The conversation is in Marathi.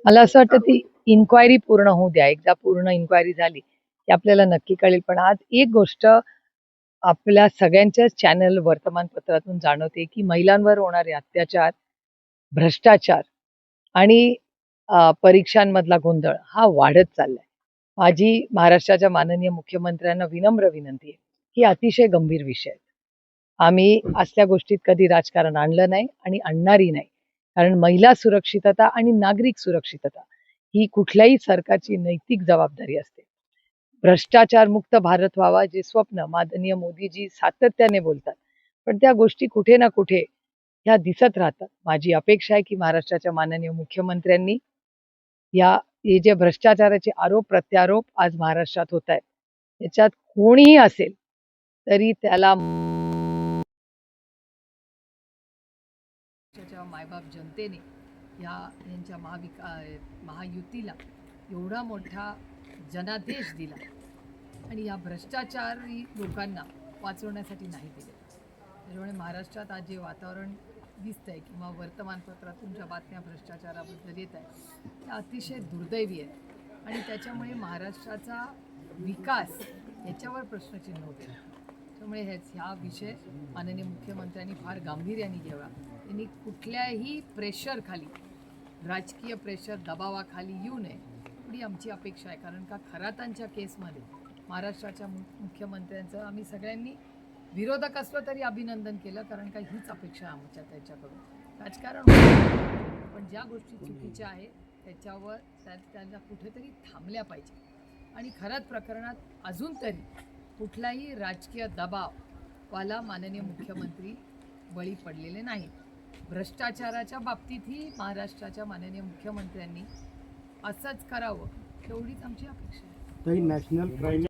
मला असं वाटतं ती इन्क्वायरी पूर्ण होऊ द्या. एकदा पूर्ण इन्क्वायरी झाली की आपल्याला नक्की कळेल. पण आज एक गोष्ट आपल्या सगळ्यांच्याच चॅनल वर्तमानपत्रातून जाणवते की महिलांवर होणारे अत्याचार, भ्रष्टाचार आणि परीक्षांमधला गोंधळ हा वाढत चाललाय. माझी महाराष्ट्राच्या माननीय मुख्यमंत्र्यांना विनम्र विनंती आहे की अतिशय गंभीर विषय आहेत. आम्ही असल्या गोष्टीत कधी राजकारण आणलं नाही आणि आणणारही नाही. कारण महिला सुरक्षितता आणि नागरिक सुरक्षितता ही कुठल्याही सरकारची नैतिक जबाबदारी असते. भ्रष्टाचार मुक्त भारत व्हावा जे स्वप्न माननीय मोदीजी सातत्याने बोलतात. पण त्या गोष्टी कुठे ना कुठे ह्या दिसत राहतात. माझी अपेक्षा आहे की महाराष्ट्राच्या माननीय मुख्यमंत्र्यांनी हे जे भ्रष्टाचाराचे आरोप प्रत्यारोप आज महाराष्ट्रात होत आहेत, त्याच्यात कोणीही असेल तरी त्याला मायबाप जनतेने यांच्या महायुतीला एवढा मोठा जनादेश दिला आणि या भ्रष्टाचारी लोकांना वाचवण्यासाठी नाही दिले. त्याच्यामुळे महाराष्ट्रात आज जे वातावरण दिसतंय किंवा वर्तमानपत्रातून ज्या बातम्या भ्रष्टाचाराबद्दल येत आहेत त्या अतिशय दुर्दैवी आहेत आणि त्याच्यामुळे महाराष्ट्राचा विकास याच्यावर प्रश्नचिन्ह होते. त्यामुळे ह्या विषय माननीय मुख्यमंत्र्यांनी फार गांभीर्याने घ्यावा. त्यांनी कुठल्याही प्रेशरखाली, राजकीय प्रेशर दबावाखाली येऊ नये एवढी आमची अपेक्षा आहे. कारण का खरातांच्या केसमध्ये महाराष्ट्राच्या मुख्यमंत्र्यांचं आम्ही सगळ्यांनी विरोधक असलो तरी अभिनंदन केलं. कारण का हीच अपेक्षा आमच्या त्याच्याकडून राजकारण होतं. पण ज्या गोष्टी चुकीच्या आहे त्याच्यावर त्यांना कुठेतरी थांबल्या पाहिजे आणि खरात प्रकरणात अजून तरी कुठलाही राजकीय दबावाला माननीय मुख्यमंत्री बळी पडलेले नाहीत. भ्रष्टाचाराच्या बाबतीतही महाराष्ट्राच्या माननीय मुख्यमंत्र्यांनी असंच करावं एवढीच आमची अपेक्षा आहे. नॅशनल